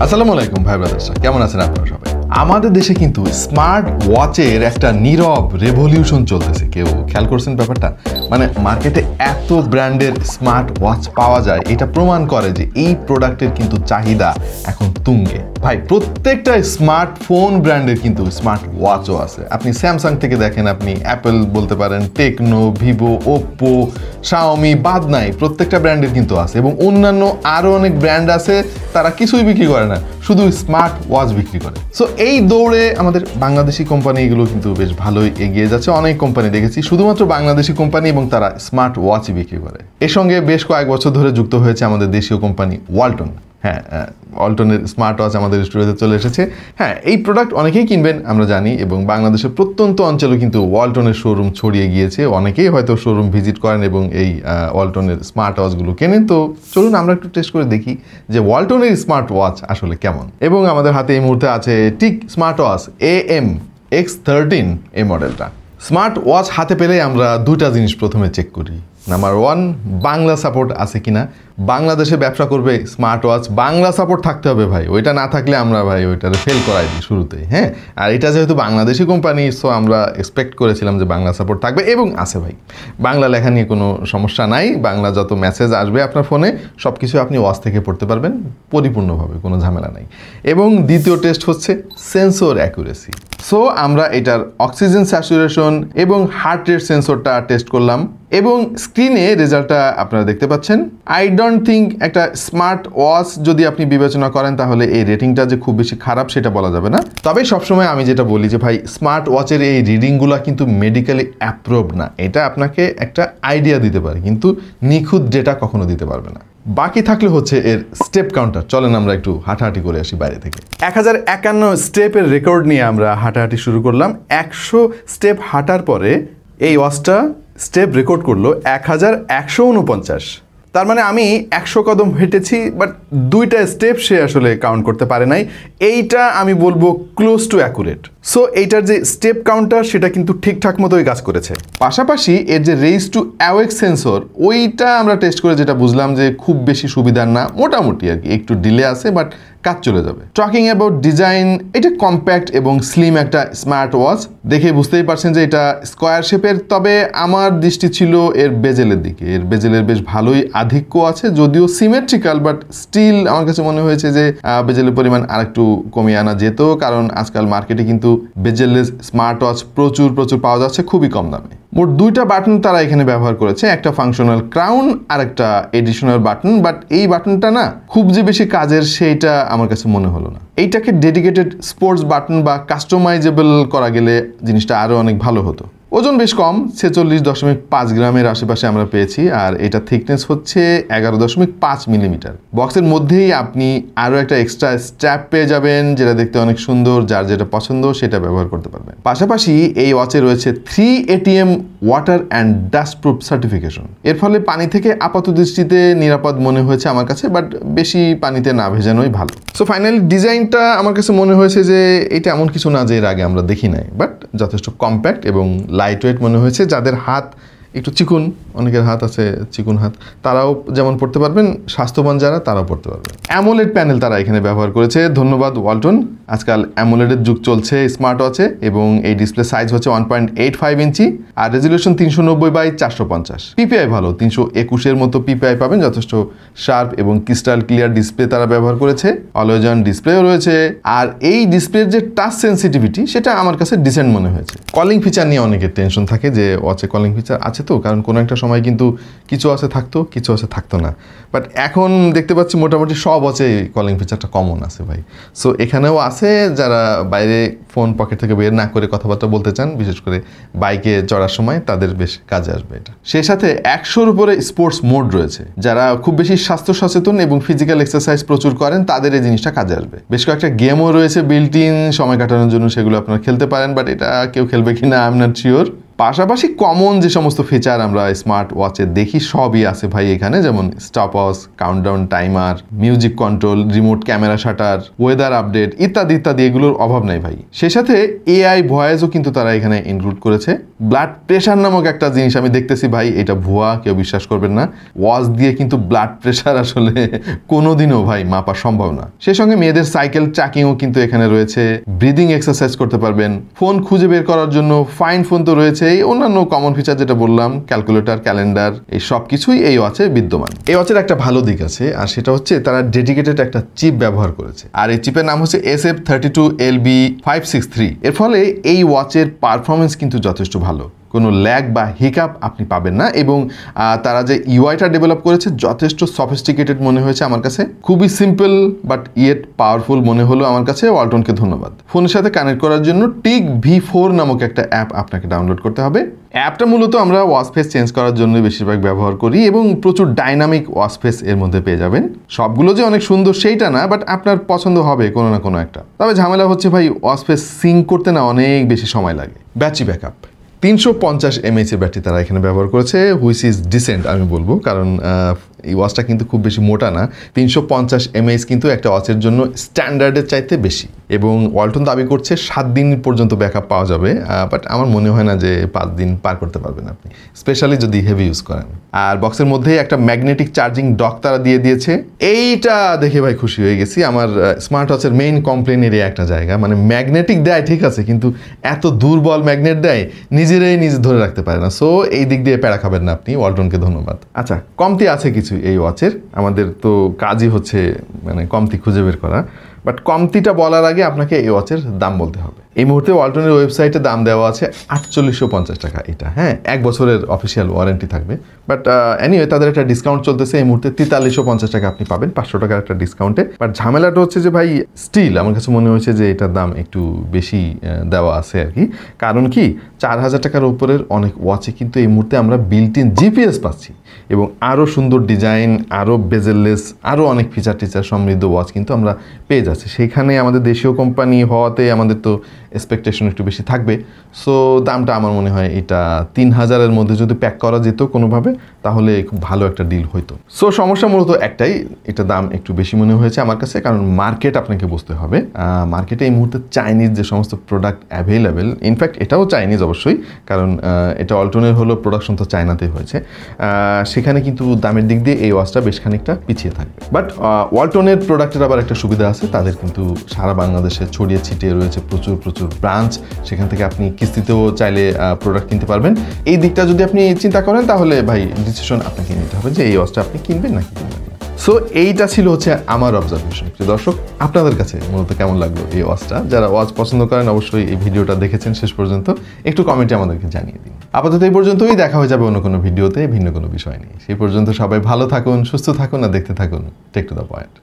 আসসালামু আলাইকুম ভাই ব্রাদার্সরা, কেমন আছেন আপনারা সবাই? আমাদের দেশে কিন্তু স্মার্ট ওয়াচের একটা নীরব রেভলিউশন চলতেছে। কেউ খেয়াল করছেন ব্যাপারটা? মানে মার্কেটে এত ব্র্যান্ডের স্মার্ট ওয়াচ পাওয়া যায়, এটা প্রমাণ করে যে এই প্রোডাক্টের কিন্তু চাহিদা এখন তুঙ্গে। ভাই, প্রত্যেকটা স্মার্টফোন ব্র্যান্ডের কিন্তু স্মার্ট ওয়াচও আছে। আপনি স্যামসাং থেকে দেখেন, আপনি অ্যাপেল বলতে পারেন, টেকনো, ভিভো, ওপ্পো, শাওমি, বাদ নাই, প্রত্যেকটা ব্র্যান্ডের কিন্তু আছে। এবং অন্যান্য আরও অনেক ব্র্যান্ড আছে, তারা কিছুই বিক্রি করে না, শুধু স্মার্ট ওয়াচ বিক্রি করে। সো এই দৌড়ে আমাদের বাংলাদেশি কোম্পানিগুলো কিন্তু বেশ ভালোই এগিয়ে যাচ্ছে। অনেক কোম্পানি দেখেছি শুধুমাত্র বাংলাদেশি কোম্পানি, এবং তারা স্মার্ট ওয়াচই বিক্রি করে। এর সঙ্গে বেশ কয়েক বছর ধরে যুক্ত হয়েছে আমাদের দেশীয় কোম্পানি ওয়ালটন। হ্যাঁ, ওয়ালটনের স্মার্ট ওয়াচ আমাদের স্টুডিওতে চলে এসেছে। হ্যাঁ, এই প্রোডাক্ট অনেকেই কিনবেন আমরা জানি, এবং বাংলাদেশের প্রত্যন্ত অঞ্চলেও কিন্তু ওয়ালটনের শোরুম ছড়িয়ে গিয়েছে। অনেকেই হয়তো শোরুম ভিজিট করেন এবং এই ওয়ালটনের স্মার্ট ওয়াচগুলো কেনেন। তো চলুন আমরা একটু টেস্ট করে দেখি যে ওয়ালটনের স্মার্ট ওয়াচ আসলে কেমন। এবং আমাদের হাতে এই মুহূর্তে আছে টিক স্মার্ট ওয়াচ AM-X13 এই মডেলটা। স্মার্ট ওয়াচ হাতে পেলে আমরা দুটা জিনিস প্রথমে চেক করি। নাম্বার 1, বাংলা সাপোর্ট আছে কিনা। বাংলাদেশে ব্যবসা করবে স্মার্ট ওয়াচ, বাংলা সাপোর্ট থাকতে হবে ভাই। ওইটা না থাকলে আমরা ভাই ওইটারে ফেল করাই দিই শুরুতেই। হ্যাঁ, আর এটা যেহেতু বাংলাদেশি কোম্পানি, সো আমরা এক্সপেক্ট করেছিলাম যে বাংলা সাপোর্ট থাকবে, এবং আছে ভাই। বাংলা লেখা নিয়ে কোনো সমস্যা নাই। বাংলা যত মেসেজ আসবে আপনার ফোনে সব কিছু আপনি ওয়াচ থেকে পড়তে পারবেন পরিপূর্ণভাবে, কোনো ঝামেলা নাই। এবং দ্বিতীয় টেস্ট হচ্ছে সেন্সর অ্যাকুরেসি। সো আমরা এটার অক্সিজেন স্যাচুরেশন এবং হার্ট রেট সেন্সরটা টেস্ট করলাম, এবং স্ক্রিনে রেজাল্টটা আপনারা দেখতে পাচ্ছেন। আই ডোন্ট থিঙ্ক একটা স্মার্ট ওয়াচ যদি আপনি বিবেচনা করেন, তাহলে এই রেটিংটা যে খুব বেশি খারাপ সেটা বলা যাবে না। তবে সবসময় আমি যেটা বলি যে ভাই, স্মার্ট ওয়াচের এই রিডিংগুলো কিন্তু মেডিকেলি অ্যাপ্রুভড না। এটা আপনাকে একটা আইডিয়া দিতে পারে, কিন্তু নিখুঁত ডেটা কখনো দিতে পারবে না। বাকি থাকলে হচ্ছে এর স্টেপ কাউন্টার। চলেন আমরা একটু হাঁটাহাঁটি করে আসি বাইরে থেকে। 1051 স্টেপের রেকর্ড নিয়ে আমরা হাঁটাহাঁটি শুরু করলাম। 100 স্টেপ হাঁটার পরে এই ওয়াচটা স্টেপ রেকর্ড করলো 1149। তার মানে আমি 100 কদম হেঁটেছি, বাট 2টা স্টেপ সে আসলে কাউন্ট করতে পারে নাই। এইটা আমি বলবো ক্লোজ টু অ্যাকুরেট। সো এইটার যে স্টেপ কাউন্টার সেটা কিন্তু ঠিকঠাক মতোই কাজ করেছে। পাশাপাশি এর যে রেইজ টু অ্যাওয়েক সেন্সর, ওইটা আমরা টেস্ট করে যেটা বুঝলাম যে খুব বেশি সুবিধার না, মোটামুটি আর কি, একটু ডিলে আছে, বাট কাজ চলে যাবে। টকিং অ্যাবাউট ডিজাইন, এটা কম্প্যাক্ট এবং স্লিম একটা স্মার্ট ওয়াচ। দেখে বুঝতেই পারছেন যে এটা স্কোয়ার শেপের। তবে আমার দৃষ্টি ছিল এর বেজেলের দিকে। এর বেজেলের বেশ ভালোই আধিক্য আছে, যদিও সিমেট্রিক্যাল, বাট স্টিল আমার কাছে মনে হয়েছে যে বেজেলের পরিমাণ আরেকটু কমিয়ে আনা যেত, কারণ আজকাল মার্কেটে কিন্তু বেজেলেস স্মার্ট ওয়াচ প্রচুর পাওয়া যাচ্ছে খুবই কম দামে। মোট 2টা বাটন তারা এখানে ব্যবহার করেছে, একটা ফাংশনাল ক্রাউন আর একটা এডিশনাল বাটন। বাট এই বাটনটা না খুব যে বেশি কাজের সেইটা আমার কাছে মনে হলো না। এইটাকে ডেডিকেটেড স্পোর্টস বাটন বা কাস্টমাইজেবল করা গেলে জিনিসটা আরও অনেক ভালো হতো। ওজন বেশ কম, 46.5 গ্রামের আশেপাশে আমরা পেয়েছি, আর এটা থিকনেস হচ্ছে 11.5 মিলিমিটার। বক্সের মধ্যেই আপনি আরও একটা এক্সট্রা স্ট্র্যাপ পেয়ে যাবেন, যেটা দেখতে অনেক সুন্দর। যার যেটা পছন্দ সেটা ব্যবহার করতে পারবেন। পাশাপাশি এই ওয়াচে রয়েছে 3 ATM water and dust proof certification. এর ফলে পানি থেকে আপাত দৃষ্টিতে নিরাপদ মনে হয়েছে আমার কাছে, বাট বেশি পানিতে না ভেজানোই ভালো। সো ফাইনালি ডিজাইনটা আমার কাছে মনে হয়েছে যে এটা এমন কিছু না যে এর আগে আমরা দেখি নাই, বাট যথেষ্ট কম্প্যাক্ট এবং লাইট ওয়েট মনে হয়েছে। যাদের হাত একটু চিকুন, অনেকের হাত আছে চিকুন হাত, তারাও যেমন পড়তে পারবেন, স্বাস্থ্যবান যারা তারাও পড়তে পারবেন। অ্যামোলেড প্যানেল তারা এখানে ব্যবহার করেছে, ধন্যবাদ ওয়ালটন। আজকাল অ্যামোলেডের যুগ চলছে স্মার্ট ওয়াচে, এবং এই ডিসপ্লে সাইজ হচ্ছে 1.85 ইঞ্চি, আর রেজলিউশন 390/450। পিপিআই ভালো, 321 মতো পিপিআই পাবেন, যথেষ্ট শার্প এবং ক্রিস্টাল ক্লিয়ার ডিসপ্লে তারা ব্যবহার করেছে। অলওয়েজ অন ডিসপ্লেও রয়েছে, আর এই ডিসপ্লের যে টাচ সেন্সিটিভিটি সেটা আমার কাছে ডিসেন্ট মনে হয়েছে। কলিং ফিচার নিয়ে অনেকের টেনশন থাকে যে ওয়াচে কলিং ফিচার আছে তো, কারণ কোনো একটা সময় কিন্তু কিছু আছে থাকতো, কিছু আছে থাকতো না। বাট এখন দেখতে পাচ্ছি মোটামুটি সব ওয়াচে কলিং ফিচারটা কমন আছে ভাই। সো এখানেও আছে, যারা বাইরে ফোন পকেট থেকে বের না করে কথাবার্তা বলতে চান, বিশেষ করে বাইকে চড়ার সময়, তাদের বেশ কাজে আসবে এটা। সেই সাথে 100-র উপরে স্পোর্টস মোড রয়েছে। যারা খুব বেশি স্বাস্থ্য সচেতন এবং ফিজিক্যাল এক্সারসাইজ প্রচুর করেন, তাদের এই জিনিসটা কাজে আসবে। বেশ কয়েকটা গেমও রয়েছে বিল্ট ইন সময় কাটানোর জন্য, সেগুলো আপনারা খেলতে পারেন, বাট এটা কেউ খেলবে কিনা আই এম নট শিওর। পাশাপাশি কমন যে সমস্ত ফিচার আমরা স্মার্ট ওয়াচে দেখি সবই আছে ভাই এখানে, যেমন stopwatch, countdown timer, music control, remote camera shutter, weather update ইত্যাদি ইত্যাদি, এগুলোর অভাব নাই ভাই। সে সাথে এআই ভয়েসও কিন্তু তারা এখানে ইনক্লুড করেছে। ব্লাড প্রেশার নামক একটা জিনিস আমি দেখতেছি ভাই, এটা ভুয়া, কেউ বিশ্বাস করবেন না। ওয়াচ দিয়ে কিন্তু ব্লাড প্রেশার আসলে কোনোদিনও ভাই মাপা সম্ভব না। সে সঙ্গে মেয়েদের সাইকেল ট্র্যাকিংও কিন্তু এখানে রয়েছে, ব্রিদিং এক্সারসাইজ করতে পারবেন, ফোন খুঁজে বের করার জন্য ফাইন ফোন তো রয়েছে, অন্যান্য কমন ফিচার যেটা বললাম, ক্যালকুলেটর, ক্যালেন্ডার, এই সব কিছুই এই ওয়াচে বিদ্যমান। এই ওয়াচের একটা ভালো দিক আছে, আর সেটা হচ্ছে তারা ডেডিকেটেড একটা চিপ ব্যবহার করেছে, আর এই চিপের নাম হচ্ছে SF32LB563। এর ফলে এই ওয়াচের পারফরমেন্স কিন্তু যথেষ্ট ভালো, কোনো ল্যাগ বা হিকআপ আপনি পাবেন না। এবং তারা যে ইউআইটা ডেভেলপ করেছে যথেষ্ট সফিস্টিকেটেড মনে হয়েছে আমার কাছে, খুবই সিম্পল বাট ইয়েট পাওয়ারফুল মনে হলো আমার কাছে। ওয়ালটনকে ধন্যবাদ। ফোনের সাথে কানেক্ট করার জন্য টিক V4 নামক একটা অ্যাপ আপনাকে ডাউনলোড করতে হবে। অ্যাপটা মূলত আমরা ওয়াচ ফেস চেঞ্জ করার জন্য বেশিরভাগ ব্যবহার করি, এবং প্রচুর ডাইনামিক ওয়াচ ফেস এর মধ্যে পেয়ে যাবেন। সবগুলো যে অনেক সুন্দর সেইটা না, বাট আপনার পছন্দ হবে কোনো না কোনো একটা। তবে ঝামেলা হচ্ছে ভাই, ওয়াচ ফেস সিঙ্ক করতে না অনেক বেশি সময় লাগে। ব্যাটারি ব্যাকআপ 350 mAh এর ব্যাটারি তারা এখানে ব্যবহার করেছে, হুইচ ইজ ডিসেন্ট আমি বলবো, কারণ এই ওয়াচটা কিন্তু খুব বেশি মোটা না। 350 mAh কিন্তু একটা ওয়াচের জন্য স্ট্যান্ডার্ডের চাইতে বেশি, এবং ওয়ালটন দাবি করছে 7 দিন পর্যন্ত ব্যাকআপ পাওয়া যাবে, বাট আমার মনে হয় না যে 5 দিন পার করতে পারবেন আপনি, স্পেশালি যদি হেভি ইউজ করেন। আর বক্সের মধ্যেই একটা ম্যাগনেটিক চার্জিং ডক তারা দিয়ে দিয়েছে। এইটা দেখে ভাই খুশি হয়ে গেছি। আমার স্মার্ট ওয়াচের মেইন কমপ্লেনের একটা জায়গা, মানে ম্যাগনেটিক দেয় ঠিক আছে, কিন্তু এত দুর্বল ম্যাগনেট দেয় নিজেরাই নিজে ধরে রাখতে পারে না। সো এই দিক দিয়ে প্যারা খাবেন না আপনি, ওয়ালটনকে ধন্যবাদ। আচ্ছা, কমতি আছে কিছু এই ওয়াচের, আমাদের তো কাজই হচ্ছে মানে কমতি খুঁজে বের করা, বাট কমতিটা বলার আগে আপনাকে এই ওয়াচের দাম বলতে হবে। এই মুহূর্তে ওয়ালটনের ওয়েবসাইটে দাম দেওয়া আছে 4850 টাকা এটা, হ্যাঁ 1 বছরের অফিসিয়াল ওয়ারেন্টি থাকবে। বাট এনিওয়ে তাদের একটা ডিসকাউন্ট চলতেছে এই মুহূর্তে, 4350 টাকা আপনি পাবেন 500 টাকার একটা ডিসকাউন্টে। বাট ঝামেলাটা হচ্ছে যে ভাই, স্টিল আমার কাছে মনে হয়েছে যে এটার দাম একটু বেশি দেওয়া আছে আর কি। কারণ কি, 4000 টাকার উপরের অনেক ওয়াচে কিন্তু এই মুহূর্তে আমরা বিল্ট ইন জিপিএস পাচ্ছি, এবং আরও সুন্দর ডিজাইন, আরও বেজেললেস, আরও অনেক ফিচার টিচার সমৃদ্ধ ওয়াচ কিন্তু আমরা পেয়ে যাচ্ছি। সেখানে আমাদের দেশীয় কোম্পানি হওয়াতে আমাদের তো এক্সপেকটেশন একটু বেশি থাকবে। সো দামটা আমার মনে হয় এটা 3000-এর মধ্যে যদি প্যাক করা যেত কোনোভাবে, তাহলে খুব ভালো একটা ডিল হইতো। সো সমস্যা মূলত একটাই, এটা দাম একটু বেশি মনে হয়েছে আমার কাছে, কারণ মার্কেট আপনাকে বুঝতে হবে। মার্কেটে এই মুহূর্তে চাইনিজ যে সমস্ত প্রোডাক্ট অ্যাভেলেবেল, ইনফ্যাক্ট এটাও চাইনিজ অবশ্যই, কারণ এটা অল্টনের হলো, প্রোডাকশন তো চায়নাতেই হয়েছে, সেখানে কিন্তু দামের দিক দিয়ে এই ওয়াচটা বেশ খানিকটা পিছিয়ে থাকবে। বাট ওয়ালটনের প্রোডাক্টের আবার একটা সুবিধা আছে, তাদের কিন্তু সারা বাংলাদেশে ছড়িয়ে ছিটিয়ে রয়েছে প্রচুর ব্রাঞ্চ, সেখান থেকে আপনি কিস্তিতেও চাইলে প্রোডাক্ট কিনতে পারবেন। এই দিকটা যদি আপনি চিন্তা করেন তাহলে ভাই ডিসিশন আপনাকে নিতে হবে যে এই ওয়াচটা আপনি কিনবেন নাকি কিনবেন না। সো এইটা ছিল হচ্ছে আমার অবজারভেশন। দর্শক, আপনাদের কাছে মূলত কেমন লাগলো এই ওয়াচটা? যারা ওয়াচ পছন্দ করেন অবশ্যই এই ভিডিওটা দেখেছেন শেষ পর্যন্ত, একটু কমেন্টে আমাদেরকে জানিয়ে দিন। আপাতত এই পর্যন্তই, দেখা হয়ে যাবে অন্য কোনো ভিডিওতে ভিন্ন কোনো বিষয় নিয়ে। সেই পর্যন্ত সবাই ভালো থাকুন, সুস্থ থাকুন, আর দেখতে থাকুন টেক টু দ্য পয়েন্ট।